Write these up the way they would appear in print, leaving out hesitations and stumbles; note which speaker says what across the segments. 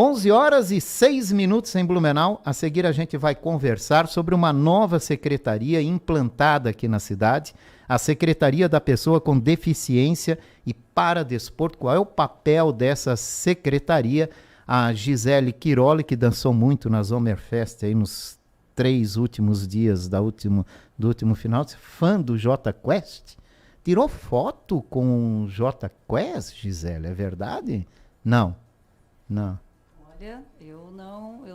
Speaker 1: 11 horas e 6 minutos em Blumenau. A seguir a gente vai conversar sobre uma nova secretaria implantada aqui na cidade, a Secretaria da Pessoa com Deficiência e Paradesporto. Qual é o papel dessa secretaria? A Gisele Quiroli, que dançou muito na Zomerfest aí nos 3 últimos dias do último final, fã do Jota Quest, tirou foto com o Jota Quest, Gisele, é verdade? Não.
Speaker 2: Olha, eu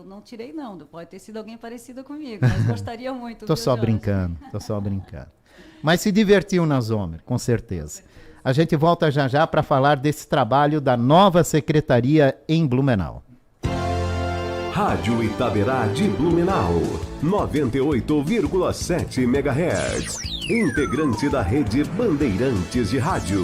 Speaker 2: não tirei não, pode ter sido alguém parecido comigo, mas gostaria muito.
Speaker 1: Tô só brincando. Mas se divertiu na Zomer, com certeza. A gente volta já para falar desse trabalho da nova secretaria em Blumenau.
Speaker 3: Rádio Itaberá de Blumenau, 98,7 MHz. Integrante da rede Bandeirantes de Rádio.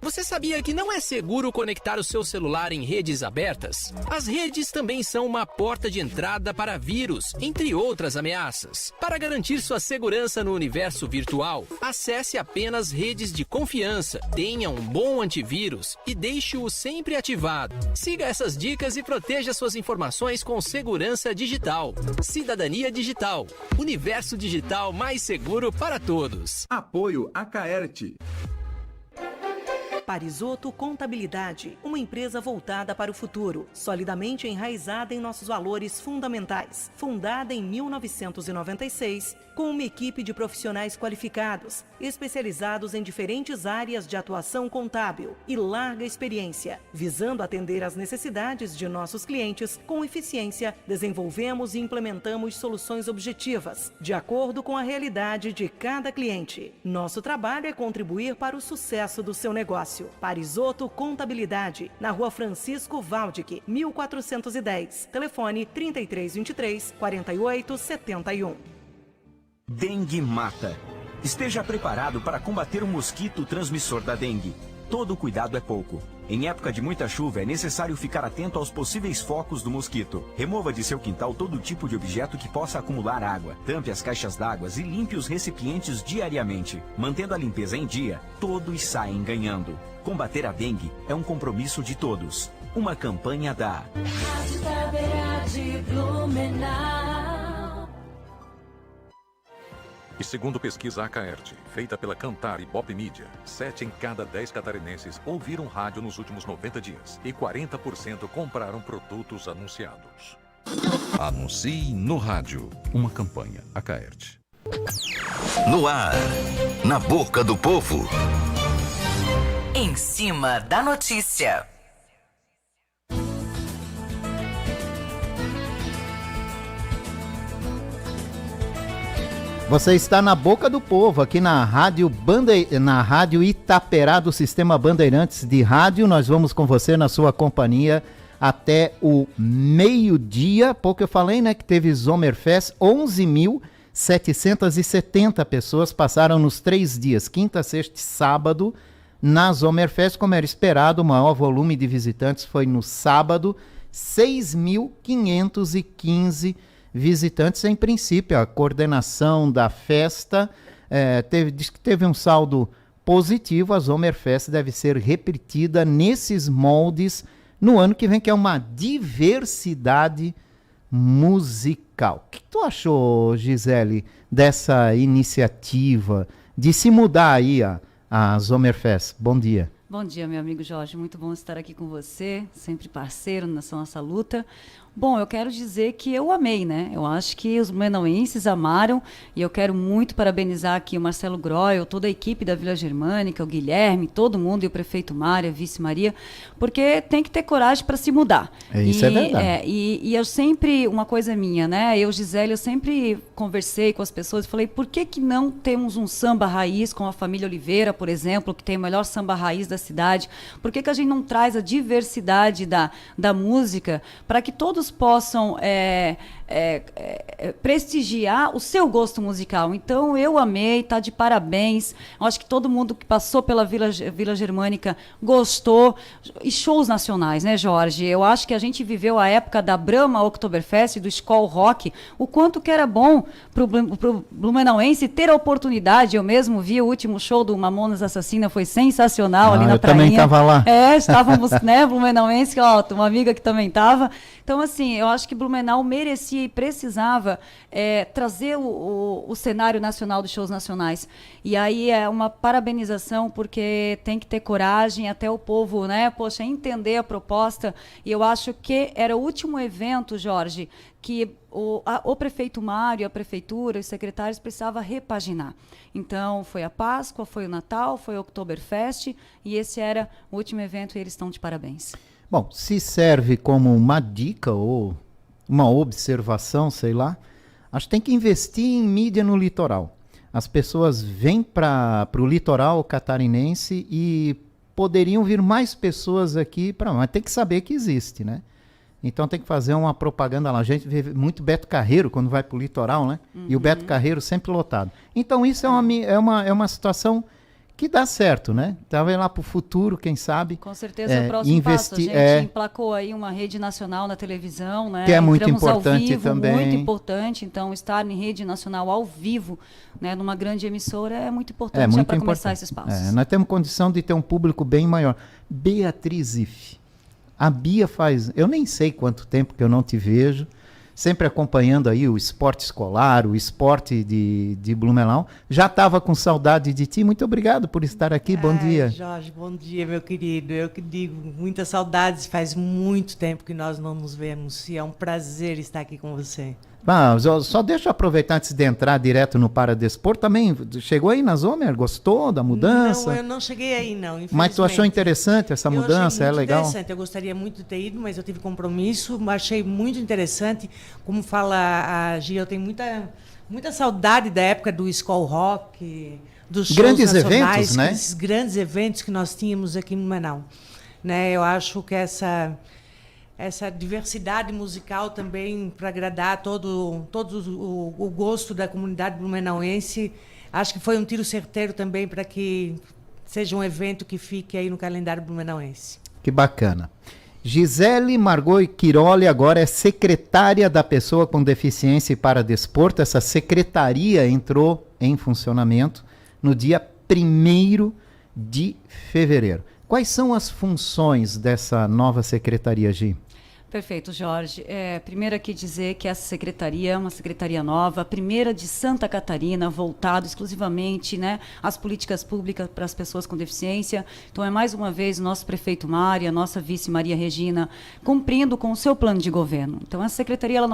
Speaker 4: Você sabia que não é seguro conectar o seu celular em redes abertas? As redes também são uma porta de entrada para vírus, entre outras ameaças. Para garantir sua segurança no universo virtual, acesse apenas redes de confiança, tenha um bom antivírus e deixe-o sempre ativado. Siga essas dicas e proteja suas informações com segurança digital. Cidadania digital. Universo digital mais seguro para todos.
Speaker 5: Apoio a Caerte.
Speaker 6: Parisotto Contabilidade, uma empresa voltada para o futuro, solidamente enraizada em nossos valores fundamentais. Fundada em 1996, com uma equipe de profissionais qualificados, especializados em diferentes áreas de atuação contábil e larga experiência. Visando atender às necessidades de nossos clientes com eficiência, desenvolvemos e implementamos soluções objetivas, de acordo com a realidade de cada cliente. Nosso trabalho é contribuir para o sucesso do seu negócio. Parisotto Contabilidade, na Rua Francisco Valdic, 1410. Telefone 3323-4871.
Speaker 7: Dengue mata. Esteja preparado para combater o mosquito transmissor da dengue. Todo cuidado é pouco. Em época de muita chuva, é necessário ficar atento aos possíveis focos do mosquito. Remova de seu quintal todo tipo de objeto que possa acumular água. Tampe as caixas d'água e limpe os recipientes diariamente. Mantendo a limpeza em dia, todos saem ganhando. Combater a dengue é um compromisso de todos. Uma campanha da
Speaker 8: Rádio Itaberá de Blumenau.
Speaker 9: E segundo pesquisa Acaerte, feita pela Cantar e Bop Mídia, 7 em cada 10 catarinenses ouviram rádio nos últimos 90 dias e 40% compraram produtos anunciados.
Speaker 10: Anuncie no rádio. Uma campanha Acaerte.
Speaker 11: No ar, na boca do povo.
Speaker 12: Em cima da notícia.
Speaker 1: Você está na boca do povo, aqui na Rádio Itaperá do Sistema Bandeirantes de Rádio. Nós vamos com você na sua companhia até o meio-dia. Pouco eu falei, né, que teve Zomerfest, 11.770 pessoas passaram nos 3 dias, quinta, sexta e sábado, na Zomerfest. Como era esperado, o maior volume de visitantes foi no sábado, 6.515 visitantes. Em princípio, a coordenação da festa diz que teve um saldo positivo. A Zomerfest deve ser repetida nesses moldes no ano que vem, que é uma diversidade musical. O que tu achou, Gisele, dessa iniciativa de se mudar aí a Zomerfest? Bom dia.
Speaker 2: Bom dia, meu amigo Jorge. Muito bom estar aqui com você, sempre parceiro nessa nossa luta. Bom, eu quero dizer que eu amei, né? Eu acho que os blumenauenses amaram e eu quero muito parabenizar aqui o Marcelo Groel, toda a equipe da Vila Germânica, o Guilherme, todo mundo e o prefeito Mário, a vice Maria, porque tem que ter coragem para se mudar.
Speaker 1: Isso é verdade.
Speaker 2: E eu sempre, uma coisa minha, né? Eu, Gisele, eu sempre conversei com as pessoas e falei, por que não temos um samba raiz com a família Oliveira, por exemplo, que tem o melhor samba raiz da cidade? Por que a gente não traz a diversidade da música para que todos todos possam prestigiar o seu gosto musical. Então, eu amei, tá de parabéns. Eu acho que todo mundo que passou pela Vila Germânica gostou. E shows nacionais, né, Jorge? Eu acho que a gente viveu a época da Brahma Oktoberfest, do Skol Rock, o quanto que era bom pro blumenauense ter a oportunidade. Eu mesmo vi o último show do Mamonas Assassina, foi sensacional ali na prainha.
Speaker 1: Eu também estava lá.
Speaker 2: Estávamos, né, blumenauense, ó, uma amiga que também estava. Então, assim, eu acho que Blumenau merecia e precisava trazer o cenário nacional dos shows nacionais. E aí é uma parabenização, porque tem que ter coragem até o povo, né, poxa, entender a proposta. E eu acho que era o último evento, Jorge, que o prefeito Mário, a prefeitura, os secretários precisavam repaginar. Então, foi a Páscoa, foi o Natal, foi o Oktoberfest, e esse era o último evento e eles estão de parabéns.
Speaker 1: Bom, se serve como uma dica ou uma observação, sei lá, acho que tem que investir em mídia no litoral. As pessoas vêm para o litoral catarinense e poderiam vir mais pessoas aqui, mas tem que saber que existe, né? Então tem que fazer uma propaganda lá. A gente vê muito Beto Carreiro quando vai para o litoral, né? Uhum. E o Beto Carreiro sempre lotado. Então isso é uma situação que dá certo, né? Então vai lá para o futuro, quem sabe.
Speaker 2: Com certeza é o próximo passo. A gente emplacou aí uma rede nacional na televisão, né?
Speaker 1: Que é muito importante
Speaker 2: ao vivo,
Speaker 1: também.
Speaker 2: Muito importante. Então estar em rede nacional ao vivo, né, numa grande emissora é muito importante para começar esses passos.
Speaker 1: Nós temos condição de ter um público bem maior. Beatriz Ife. A Bia eu nem sei quanto tempo que eu não te vejo, sempre acompanhando aí o esporte escolar, o esporte de Blumenau. Já estava com saudade de ti, muito obrigado por estar aqui, bom dia.
Speaker 13: Jorge, bom dia, meu querido. Eu que digo, muitas saudades, faz muito tempo que nós não nos vemos e é um prazer estar aqui com você.
Speaker 1: Só deixa eu aproveitar antes de entrar direto no Paradesporto, também chegou aí na Zomer? Gostou da mudança?
Speaker 13: Não, eu não cheguei aí não, infelizmente.
Speaker 1: Mas tu achou interessante essa mudança?
Speaker 13: Eu achei muito
Speaker 1: legal?
Speaker 13: Interessante, eu gostaria muito de ter ido, mas eu tive compromisso, achei muito interessante. Como fala a Gia, eu tenho muita saudade da época do Skol Rock, dos shows
Speaker 1: grandes
Speaker 13: nacionais,
Speaker 1: eventos, né?
Speaker 13: Esses grandes eventos que nós tínhamos aqui no Manaus. Né, eu acho que essa diversidade musical também, para agradar todo o gosto da comunidade blumenauense, acho que foi um tiro certeiro também para que seja um evento que fique aí no calendário blumenauense.
Speaker 1: Que bacana. Gisele Margot Quiroli agora é secretária da Pessoa com Deficiência e Paradesporto. Essa secretaria entrou em funcionamento no dia 1º de fevereiro. Quais são as funções dessa nova secretaria, Gi?
Speaker 2: Perfeito, Jorge. Primeiro aqui dizer que essa secretaria é uma secretaria nova, a primeira de Santa Catarina, voltado exclusivamente, né, às políticas públicas para as pessoas com deficiência. Então, mais uma vez, o nosso prefeito Mário, a nossa vice Maria Regina, cumprindo com o seu plano de governo. Então, essa secretaria ela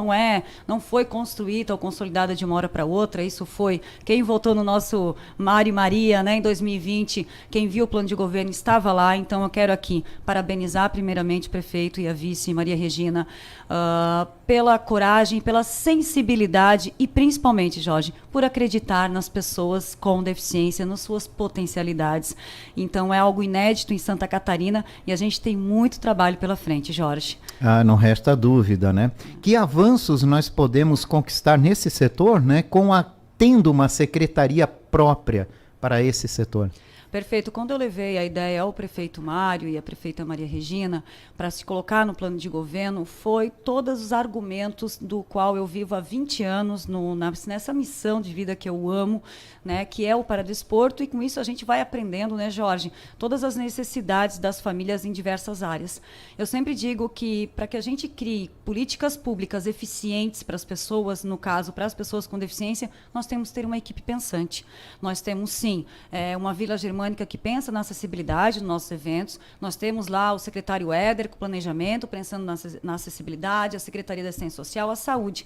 Speaker 2: não foi construída ou consolidada de uma hora para outra. Isso foi quem votou no nosso Mário e Maria, né, em 2020, quem viu o plano de governo estava lá. Então, eu quero aqui parabenizar primeiramente o prefeito e a vice Maria Regina, pela coragem, pela sensibilidade e principalmente, Jorge, por acreditar nas pessoas com deficiência, nas suas potencialidades. Então é algo inédito em Santa Catarina e a gente tem muito trabalho pela frente, Jorge.
Speaker 1: Não resta dúvida, né? Que avanços nós podemos conquistar nesse setor, né, tendo uma secretaria própria para esse setor?
Speaker 2: Perfeito. Quando eu levei a ideia ao prefeito Mário e à prefeita Maria Regina para se colocar no plano de governo, foi todos os argumentos do qual eu vivo há 20 anos nessa missão de vida que eu amo, né, que é o Paradesporto, e com isso a gente vai aprendendo, né, Jorge, todas as necessidades das famílias em diversas áreas. Eu sempre digo que para que a gente crie políticas públicas eficientes para as pessoas, no caso, para as pessoas com deficiência, nós temos que ter uma equipe pensante. Nós temos, sim, uma Vila Germânica que pensa na acessibilidade dos nossos eventos. Nós temos lá o secretário Éder com planejamento, pensando na acessibilidade, a Secretaria da Assistência Social, a Saúde.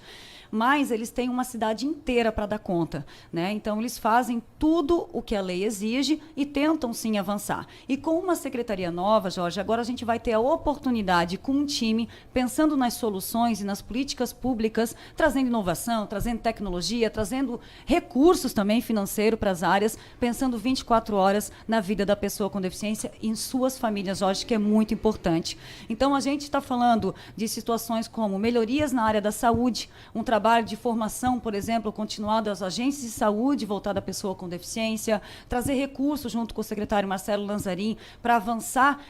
Speaker 2: Mas eles têm uma cidade inteira para dar conta, né? Então, eles fazem tudo o que a lei exige e tentam, sim, avançar. E com uma secretaria nova, Jorge, agora a gente vai ter a oportunidade, com um time, pensando nas soluções e nas políticas públicas, trazendo inovação, trazendo tecnologia, trazendo recursos também financeiros para as áreas, pensando 24 horas melhoras na vida da pessoa com deficiência e em suas famílias, Jorge, que é muito importante. Então, a gente está falando de situações como melhorias na área da saúde, um trabalho de formação, por exemplo, continuado às agências de saúde voltada à pessoa com deficiência, trazer recursos junto com o secretário Marcelo Lanzarin para avançar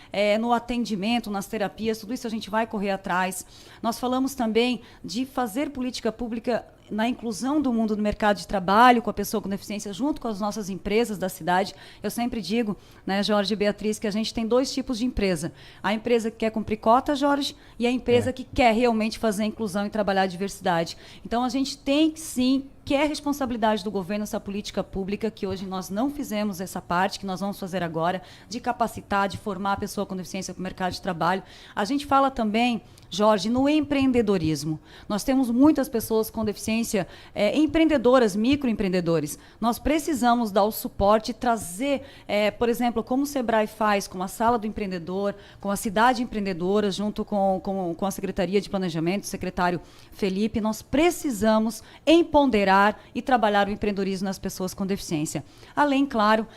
Speaker 2: no atendimento, nas terapias, tudo isso a gente vai correr atrás. Nós falamos também de fazer política pública na inclusão do mundo do mercado de trabalho com a pessoa com deficiência junto com as nossas empresas da cidade. Eu sempre digo, né, Jorge e Beatriz, que a gente tem 2 tipos de empresa. A empresa que quer cumprir cota, Jorge, e a empresa que quer realmente fazer a inclusão e trabalhar a diversidade. Então, a gente tem que, sim, que é responsabilidade do governo essa política pública, que hoje nós não fizemos essa parte, que nós vamos fazer agora, de capacitar, de formar a pessoa com deficiência para o mercado de trabalho. A gente fala também, Jorge, no empreendedorismo. Nós temos muitas pessoas com deficiência, empreendedoras, microempreendedores. Nós precisamos dar o suporte, trazer, por exemplo, como o Sebrae faz com a Sala do Empreendedor, com a Cidade Empreendedora, junto com a Secretaria de Planejamento, o secretário Felipe. Nós precisamos empoderar e trabalhar o empreendedorismo nas pessoas com deficiência. Além, claro,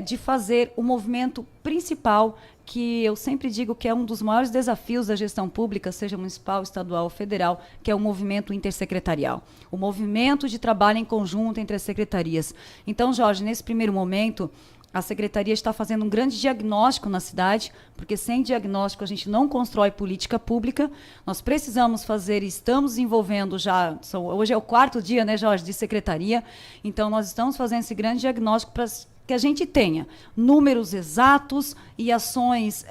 Speaker 2: de fazer o movimento principal, que eu sempre digo que é um dos maiores desafios da gestão pública, seja municipal, estadual ou federal, que é o movimento intersecretarial. O movimento de trabalho em conjunto entre as secretarias. Então, Jorge, nesse primeiro momento, a Secretaria está fazendo um grande diagnóstico na cidade, porque sem diagnóstico a gente não constrói política pública. Nós precisamos fazer, e estamos desenvolvendo já, hoje é o 4º dia, né, Jorge, de secretaria, então nós estamos fazendo esse grande diagnóstico para que a gente tenha números exatos e ações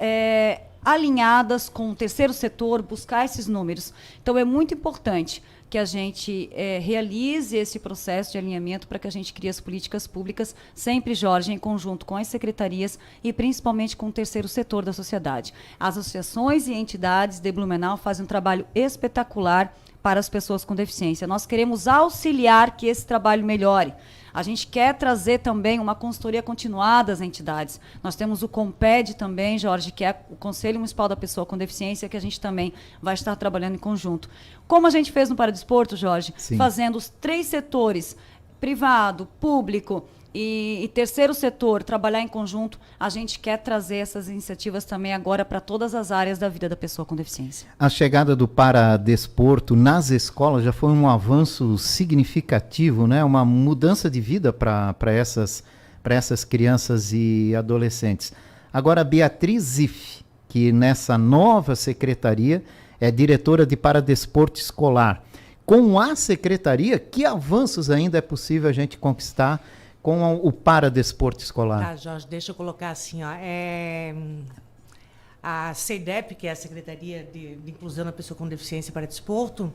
Speaker 2: alinhadas com o terceiro setor, buscar esses números. Então, é muito importante que a gente realize esse processo de alinhamento para que a gente crie as políticas públicas, sempre, Jorge, em conjunto com as secretarias e principalmente com o terceiro setor da sociedade. As associações e entidades de Blumenau fazem um trabalho espetacular para as pessoas com deficiência. Nós queremos auxiliar que esse trabalho melhore. A gente quer trazer também uma consultoria continuada às entidades. Nós temos o COMPED também, Jorge, que é o Conselho Municipal da Pessoa com Deficiência, que a gente também vai estar trabalhando em conjunto. Como a gente fez no Paradesporto, Jorge,
Speaker 1: Sim.
Speaker 2: fazendo os 3 setores, privado, público e terceiro setor, trabalhar em conjunto, a gente quer trazer essas iniciativas também agora para todas as áreas da vida da pessoa com deficiência.
Speaker 1: A chegada do Paradesporto nas escolas já foi um avanço significativo, né? Uma mudança de vida para essas crianças e adolescentes. Agora, a Beatriz Ziff, que nessa nova secretaria é diretora de Paradesporto Escolar. Com a secretaria, que avanços ainda é possível a gente conquistar com o Paradesporto Escolar?
Speaker 13: Tá, Jorge, deixa eu colocar assim, ó, a CEIDEP, que é a Secretaria de Inclusão da Pessoa com Deficiência para Desporto,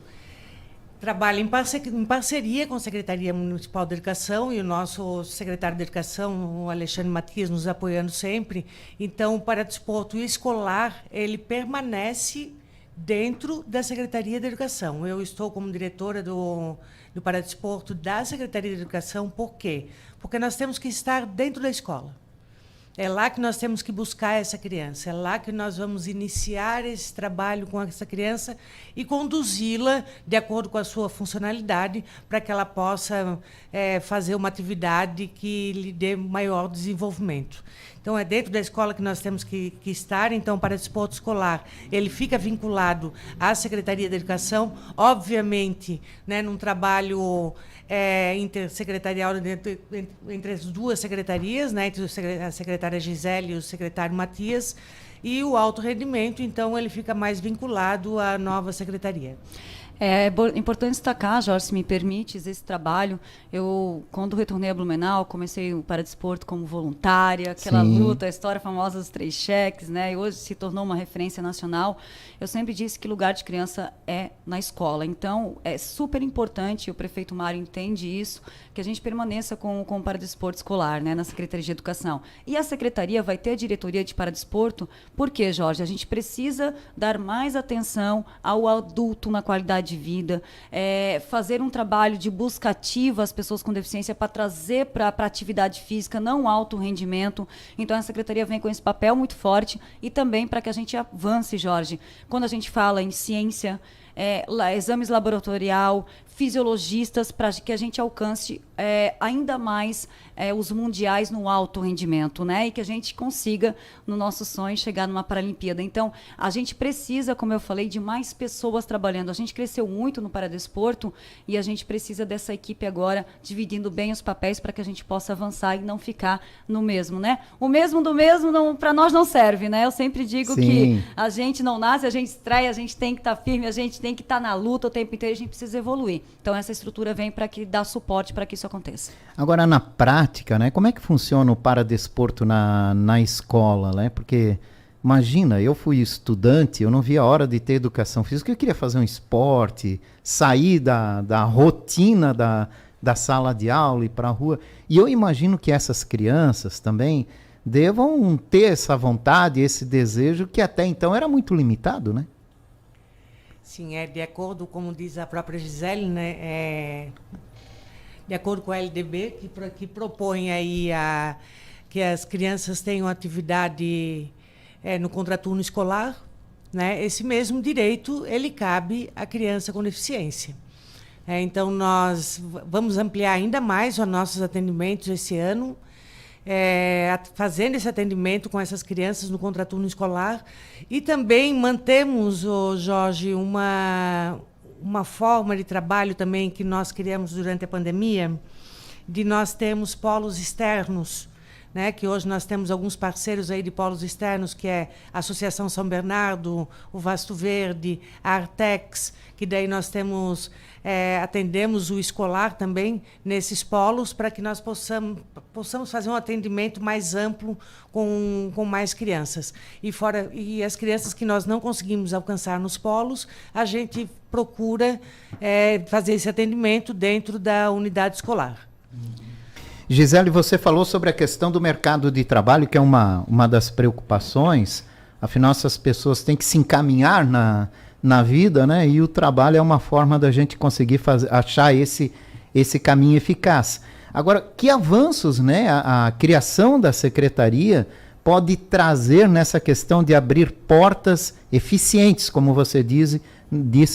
Speaker 13: trabalha em parceria com a Secretaria Municipal de Educação e o nosso secretário de Educação, o Alexandre Matias, nos apoiando sempre. Então, o Paradesporto Escolar, ele permanece dentro da Secretaria de Educação. Eu estou como diretora do Paradesporto da Secretaria de Educação. Por quê? Porque nós temos que estar dentro da escola. É lá que nós temos que buscar essa criança, é lá que nós vamos iniciar esse trabalho com essa criança e conduzi-la de acordo com a sua funcionalidade para que ela possa fazer uma atividade que lhe dê maior desenvolvimento. Então, é dentro da escola que nós temos que estar. Então, para o desporto escolar, ele fica vinculado à Secretaria de Educação, obviamente, né, num trabalho intersecretarial entre as 2 secretarias, né, entre a secretária Gisele e o secretário Matias, e o alto rendimento, então, ele fica mais vinculado à nova secretaria.
Speaker 2: É importante destacar, Jorge, se me permites, esse trabalho. Eu, quando retornei a Blumenau, comecei o Paradesporto como voluntária, aquela
Speaker 1: Sim.
Speaker 2: luta, a história famosa dos 3 cheques, né? E hoje se tornou uma referência nacional. Eu sempre disse que lugar de criança é na escola. Então, é super importante, e o prefeito Mário entende isso, que a gente permaneça com o Paradesporto escolar, né, na Secretaria de Educação. E a Secretaria vai ter a diretoria de Paradesporto, porque, Jorge, a gente precisa dar mais atenção ao adulto na qualidade de vida, fazer um trabalho de busca ativa às pessoas com deficiência para trazer para a atividade física, não alto rendimento. Então, a Secretaria vem com esse papel muito forte e também para que a gente avance, Jorge. Quando a gente fala em ciência, exames laboratorial, fisiologistas, para que a gente alcance ainda mais os mundiais no alto rendimento, né? E que a gente consiga, no nosso sonho, chegar numa Paralimpíada. Então, a gente precisa, como eu falei, de mais pessoas trabalhando. A gente cresceu muito no Paradesporto e a gente precisa dessa equipe agora dividindo bem os papéis para que a gente possa avançar e não ficar no mesmo, né? O mesmo do mesmo para nós não serve, né? Eu sempre digo que a gente não nasce, a gente estreia, a gente tem que estar firme, a gente tem que estar na luta o tempo inteiro, a gente precisa evoluir. Então, essa estrutura vem para que dá suporte para que isso aconteça.
Speaker 1: Agora, na prática, né, como é que funciona o paradesporto na escola, né? Porque, imagina, eu fui estudante, eu não via a hora de ter educação física, eu queria fazer um esporte, sair da rotina da sala de aula e ir para a rua. E eu imagino que essas crianças também devam ter essa vontade, esse desejo, que até então era muito limitado, né?
Speaker 13: Sim, de acordo, como diz a própria Gisele, né, de acordo com a LDB, que propõe aí que as crianças tenham atividade no contraturno escolar, né, esse mesmo direito ele cabe à criança com deficiência. Então, nós vamos ampliar ainda mais os nossos atendimentos esse ano, fazendo esse atendimento com essas crianças no contraturno escolar, e também mantemos, Jorge, uma forma de trabalho também que nós criamos durante a pandemia, de nós termos polos externos, né, que hoje nós temos alguns parceiros aí de polos externos, que é a Associação São Bernardo, o Vasto Verde, a Artex, que daí nós temos, atendemos o escolar também nesses polos, para que nós possamos fazer um atendimento mais amplo com mais crianças. E as crianças que nós não conseguimos alcançar nos polos, a gente procura fazer esse atendimento dentro da unidade escolar.
Speaker 1: Gisele, você falou sobre a questão do mercado de trabalho, que é uma das preocupações. Afinal, essas pessoas têm que se encaminhar na vida, né? E o trabalho é uma forma da gente conseguir achar esse caminho eficaz. Agora, que avanços, né, a criação da secretaria pode trazer nessa questão de abrir portas eficientes, como você disse,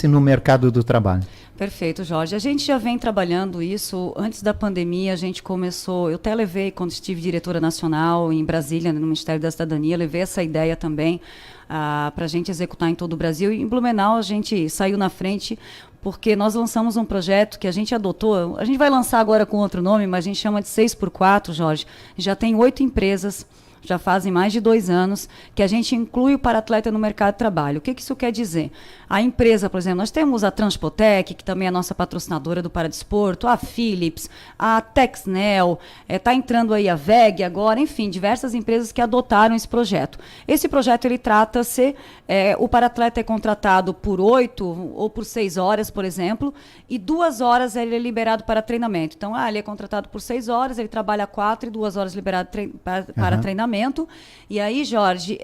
Speaker 1: no mercado do trabalho?
Speaker 2: Perfeito, Jorge. A gente já vem trabalhando isso. Antes da pandemia, a gente começou... Eu até levei, quando estive diretora nacional em Brasília, no Ministério da Cidadania, levei essa ideia também para a gente executar em todo o Brasil. E em Blumenau, a gente saiu na frente, porque nós lançamos um projeto que a gente adotou. A gente vai lançar agora com outro nome, mas a gente chama de 6x4, Jorge. Já tem 8 empresas, já fazem mais de 2 anos, que a gente inclui o paratleta no mercado de trabalho. O que isso quer dizer? A empresa, por exemplo, nós temos a Transpotec, que também é a nossa patrocinadora do Paradesporto, a Philips, a Texnel, está entrando aí a VEG agora, enfim, diversas empresas que adotaram esse projeto. Esse projeto, ele trata-se, o paratleta é contratado por 8 ou por 6 horas, por exemplo, e 2 horas ele é liberado para treinamento. Então, ele é contratado por 6 horas, ele trabalha 4 e 2 horas liberado para treinamento. E aí, Jorge,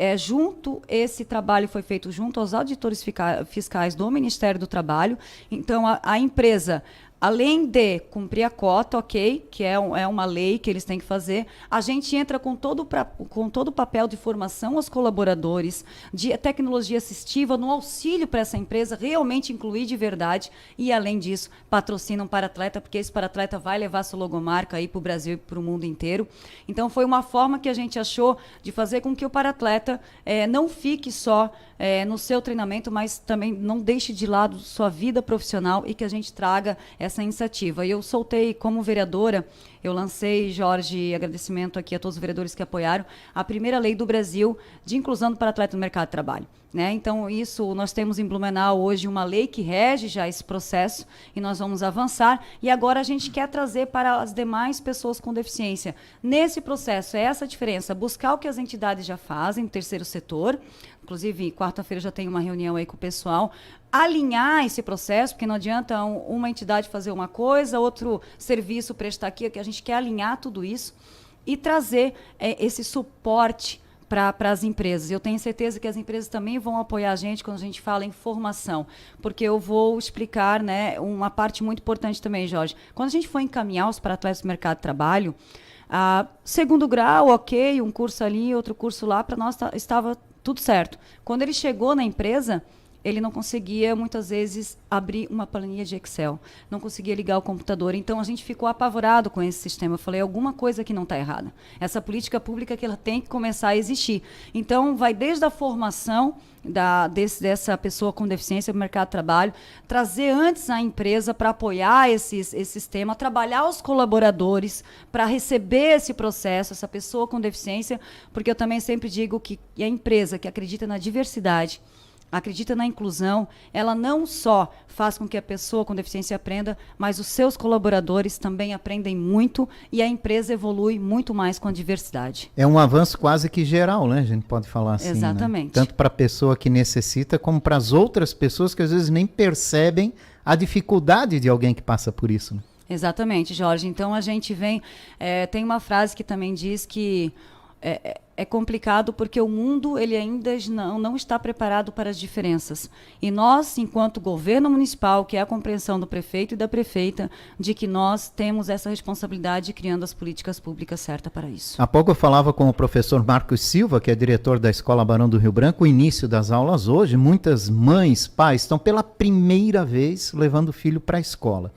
Speaker 2: esse trabalho foi feito junto aos auditores fiscais do Ministério do Trabalho. Então, a empresa, além de cumprir a cota, ok, que é uma lei que eles têm que fazer, a gente entra com todo o papel de formação aos colaboradores, de tecnologia assistiva, no auxílio para essa empresa realmente incluir de verdade, e além disso, patrocina um paratleta, porque esse paratleta vai levar sua logomarca aí para o Brasil e para o mundo inteiro. Então, foi uma forma que a gente achou de fazer com que o paratleta não fique só no seu treinamento, mas também não deixe de lado sua vida profissional, e que a gente traga essa iniciativa. E eu soltei, como vereadora, eu lancei, Jorge, agradecimento aqui a todos os vereadores que apoiaram, a primeira lei do Brasil de inclusão do paratleta no mercado de trabalho. Né? Então, nós temos em Blumenau hoje uma lei que rege já esse processo, e nós vamos avançar, e agora a gente quer trazer para as demais pessoas com deficiência. Nesse processo, é essa a diferença, buscar o que as entidades já fazem, no terceiro setor, inclusive, quarta-feira já tem uma reunião aí com o pessoal, alinhar esse processo, porque não adianta uma entidade fazer uma coisa, outro serviço prestar aqui, que a gente quer alinhar tudo isso e trazer esse suporte para as empresas. Eu tenho certeza que as empresas também vão apoiar a gente quando a gente fala em formação, porque eu vou explicar, né, uma parte muito importante também, Jorge. Quando a gente for encaminhar os paratletas do mercado de trabalho, segundo grau, ok, um curso ali, outro curso lá, para nós estava tudo certo. Quando ele chegou na empresa, ele não conseguia, muitas vezes, abrir uma planilha de Excel, não conseguia ligar o computador. Então, a gente ficou apavorado com esse sistema. Eu falei, alguma coisa que não está errada. Essa política pública que ela tem que começar a existir. Então, vai desde a formação dessa pessoa com deficiência no mercado de trabalho, trazer antes a empresa para apoiar esse sistema, trabalhar os colaboradores para receber esse processo, essa pessoa com deficiência, porque eu também sempre digo que a empresa que acredita na diversidade, acredita na inclusão, ela não só faz com que a pessoa com deficiência aprenda, mas os seus colaboradores também aprendem muito e a empresa evolui muito mais com a diversidade.
Speaker 1: É um avanço quase que geral, né? A gente pode falar assim.
Speaker 2: Exatamente.
Speaker 1: Né? Tanto para a pessoa que necessita, como para as outras pessoas que às vezes nem percebem a dificuldade de alguém que passa por isso. Né?
Speaker 2: Exatamente, Jorge. Então a gente vem... tem uma frase que também diz que é complicado porque o mundo ele ainda não está preparado para as diferenças. E nós, enquanto governo municipal, que é a compreensão do prefeito e da prefeita, de que nós temos essa responsabilidade criando as políticas públicas certas para isso.
Speaker 1: Há pouco eu falava com o professor Marcos Silva, que é diretor da Escola Barão do Rio Branco, o início das aulas hoje. Muitas mães, pais estão pela primeira vez levando o filho para a escola.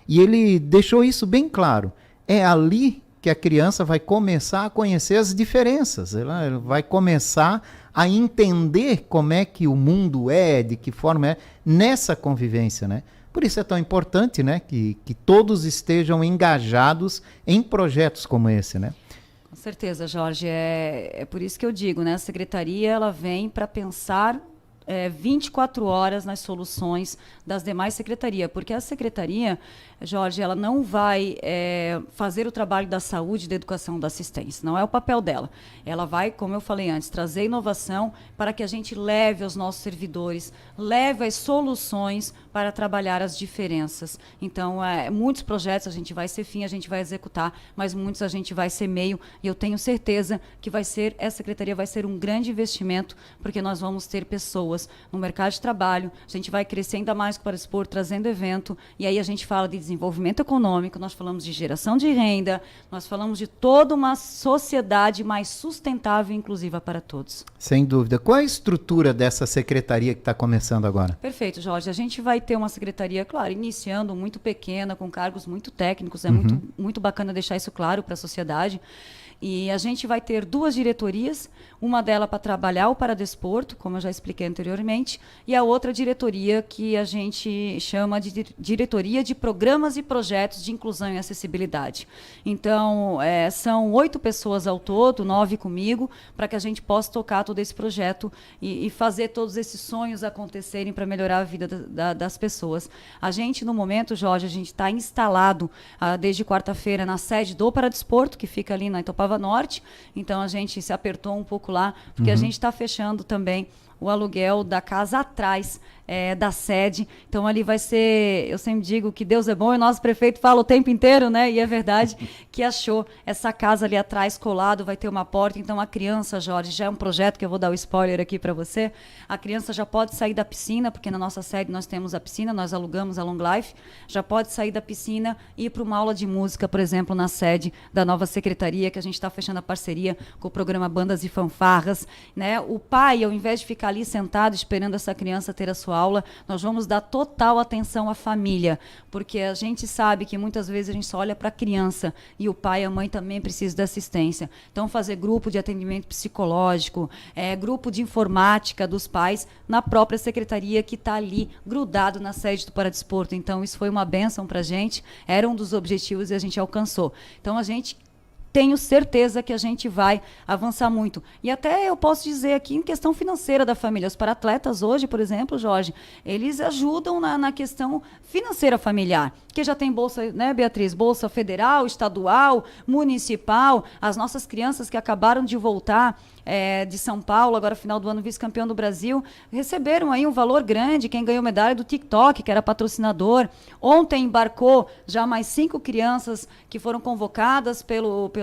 Speaker 1: E ele deixou isso bem claro. É ali que a criança vai começar a conhecer as diferenças, ela vai começar a entender como é que o mundo é, de que forma é, nessa convivência, né? Por isso é tão importante, né, que todos estejam engajados em projetos como esse, né?
Speaker 2: Com certeza, Jorge, é por isso que eu digo, né, a secretaria ela vem para pensar 24 horas nas soluções das demais secretarias, porque a secretaria, Jorge, ela não vai fazer o trabalho da saúde, da educação, da assistência, não é o papel dela. Ela vai, como eu falei antes, trazer inovação para que a gente leve aos nossos servidores, leve as soluções para trabalhar as diferenças. Então, muitos projetos a gente vai ser fim, a gente vai executar, mas muitos a gente vai ser meio, e eu tenho certeza que essa secretaria vai ser um grande investimento, porque nós vamos ter pessoas no mercado de trabalho, a gente vai crescer ainda mais para o expor, trazendo evento, e aí a gente fala de desenvolvimento econômico, nós falamos de geração de renda, nós falamos de toda uma sociedade mais sustentável e inclusiva para todos.
Speaker 1: Sem dúvida. Qual é a estrutura dessa secretaria que está começando agora?
Speaker 2: Perfeito, Jorge. A gente vai ter uma secretaria, claro, iniciando muito pequena, com cargos muito técnicos, muito bacana deixar isso claro para a sociedade. E a gente vai ter 2 diretorias, uma delas para trabalhar o paradesporto, como eu já expliquei anteriormente, e a outra diretoria que a gente chama de diretoria de programas e projetos de inclusão e acessibilidade. Então, são 8 pessoas ao todo, 9 comigo, para que a gente possa tocar todo esse projeto e fazer todos esses sonhos acontecerem para melhorar a vida das pessoas. A gente, no momento, Jorge, a gente está instalado desde quarta-feira na sede do paradesporto, que fica ali na Itopava Norte, então a gente se apertou um pouco lá, porque a gente está fechando também o aluguel da casa atrás da sede, então ali vai ser, eu sempre digo que Deus é bom e o nosso prefeito fala o tempo inteiro, né, e é verdade que achou essa casa ali atrás colado, vai ter uma porta, então a criança, Jorge, já é um projeto que eu vou dar o spoiler aqui para você, a criança já pode sair da piscina, porque na nossa sede nós temos a piscina, nós alugamos a Long Life, já pode sair da piscina e ir para uma aula de música, por exemplo, na sede da nova secretaria, que a gente está fechando a parceria com o programa Bandas e Fanfarras, né, o pai, ao invés de ficar ali sentado esperando essa criança ter a sua aula, nós vamos dar total atenção à família, porque a gente sabe que muitas vezes a gente só olha para a criança e o pai e a mãe também precisam da assistência. Então, fazer grupo de atendimento psicológico, grupo de informática dos pais na própria secretaria que está ali grudado na sede do Paradesporto. Então, isso foi uma bênção para a gente, era um dos objetivos e a gente alcançou. Então, a gente tenho certeza que a gente vai avançar muito. E até eu posso dizer aqui em questão financeira da família. Os paratletas hoje, por exemplo, Jorge, eles ajudam na questão financeira familiar. Que já tem bolsa, né, Beatriz? Bolsa federal, estadual, municipal. As nossas crianças que acabaram de voltar de São Paulo, agora final do ano vice-campeão do Brasil, receberam aí um valor grande. Quem ganhou medalha do TikTok, que era patrocinador. Ontem embarcou já mais 5 crianças que foram convocadas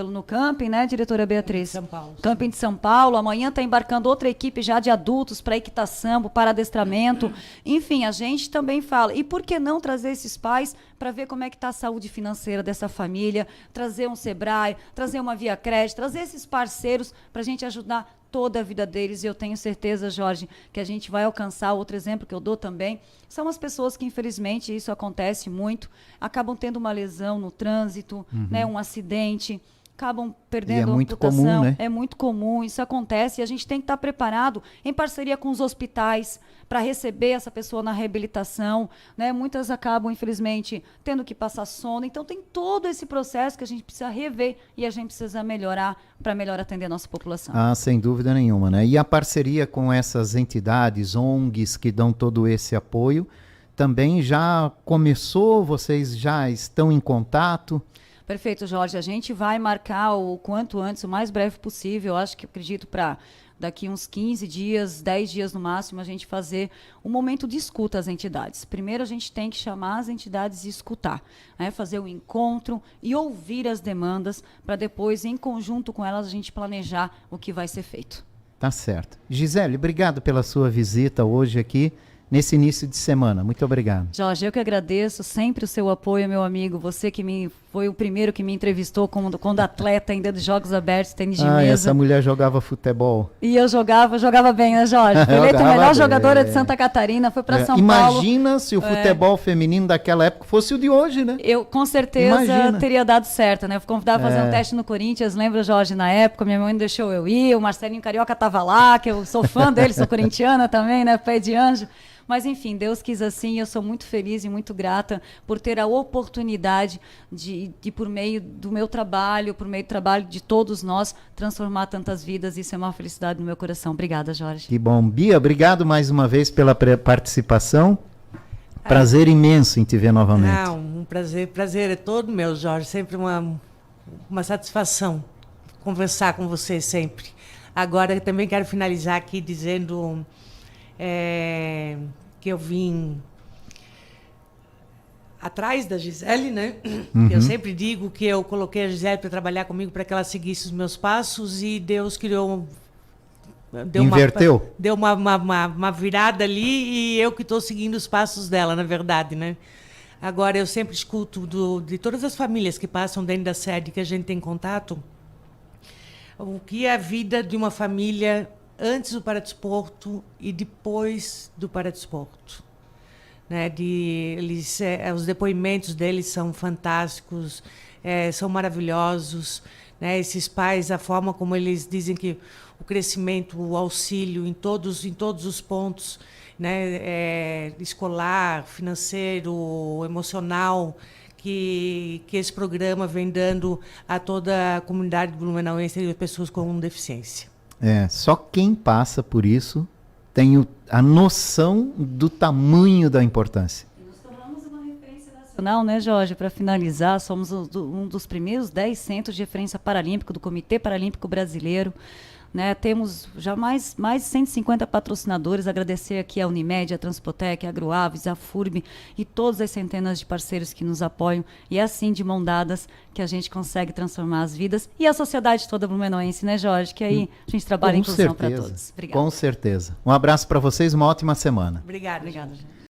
Speaker 2: no camping, né, diretora Beatriz?
Speaker 13: São Paulo.
Speaker 2: Camping de São Paulo. Amanhã está embarcando outra equipe já de adultos para equitação, para adestramento. Enfim, a gente também fala. E por que não trazer esses pais para ver como é que está a saúde financeira dessa família, trazer um Sebrae, trazer uma Via Crédito, trazer esses parceiros para a gente ajudar toda a vida deles, e eu tenho certeza, Jorge, que a gente vai alcançar. Outro exemplo que eu dou também, são as pessoas que, infelizmente, isso acontece muito, acabam tendo uma lesão no trânsito, né, um acidente, acabam perdendo a reputação.
Speaker 1: Comum, né?
Speaker 2: É muito comum, isso acontece, e a gente tem que estar preparado, em parceria com os hospitais, para receber essa pessoa na reabilitação, né? Muitas acabam, infelizmente, tendo que passar sono. Então, tem todo esse processo que a gente precisa rever e a gente precisa melhorar para melhor atender a nossa população.
Speaker 1: Ah, sem dúvida nenhuma, né? E a parceria com essas entidades, ONGs, que dão todo esse apoio, também já começou? Vocês já estão em contato?
Speaker 2: Perfeito, Jorge. A gente vai marcar o quanto antes, o mais breve possível. Eu acredito para daqui uns 15 dias, 10 dias no máximo, a gente fazer um momento de escuta às entidades. Primeiro, a gente tem que chamar as entidades e escutar, né? Fazer o encontro e ouvir as demandas, para depois, em conjunto com elas, a gente planejar o que vai ser feito. Tá certo. Gisele, obrigado pela sua visita hoje aqui, nesse início de semana. Muito obrigado. Jorge, eu que agradeço sempre o seu apoio, meu amigo. Você que foi o primeiro que me entrevistou quando atleta ainda dos Jogos Abertos, tênis de mesa. Essa mulher jogava futebol. E eu jogava bem, né, Jorge? Foi eleita a melhor jogadora de Santa Catarina, foi para São Paulo. Imagina se o futebol feminino daquela época fosse o de hoje, né? Eu, com certeza, teria dado certo, né? Eu fui convidada a fazer um teste no Corinthians, lembra, Jorge, na época, minha mãe não deixou eu ir, o Marcelinho Carioca estava lá, que eu sou fã dele, sou corintiana também, né? Pé de anjo. Mas, enfim, Deus quis assim, eu sou muito feliz e muito grata por ter a oportunidade de, por meio do meu trabalho, por meio do trabalho de todos nós, transformar tantas vidas. Isso é uma felicidade no meu coração. Obrigada, Jorge. Que bom. Bia, obrigado mais uma vez pela participação. Prazer imenso em te ver novamente.
Speaker 13: Um prazer é todo meu, Jorge. Sempre uma satisfação conversar com você sempre. Agora, eu também quero finalizar aqui dizendo... que eu vim atrás da Gisele, né? Eu sempre digo que eu coloquei a Gisele para trabalhar comigo, para que ela seguisse os meus passos, e Deus inverteu? Deu uma virada ali, e eu que estou seguindo os passos dela, na verdade, né? Agora, eu sempre escuto de todas as famílias que passam dentro da sede, que a gente tem contato, o que é a vida de uma família antes do paradesporto e depois do paradesporto, né? Os depoimentos deles são fantásticos, são maravilhosos, né? Esses pais, a forma como eles dizem que o crescimento, o auxílio em todos os pontos, né? Escolar, financeiro, emocional, que esse programa vem dando a toda a comunidade blumenauense e pessoas com deficiência.
Speaker 1: Só quem passa por isso tem a noção do tamanho da importância. E nos tornamos uma referência nacional, né, Jorge? Para finalizar, somos um dos primeiros 10 centros de referência paralímpico do Comitê Paralímpico Brasileiro. Né, temos já mais de 150 patrocinadores. Agradecer aqui a Unimed, a Transpotec, a Agroaves, a FURB e todas as centenas de parceiros que nos apoiam. E é assim, de mão dadas, que a gente consegue transformar as vidas e a sociedade toda blumenauense, né, Jorge? Que aí a gente trabalha a inclusão para todos. Obrigada. Com certeza. Um abraço para vocês, uma ótima semana.
Speaker 13: Obrigada.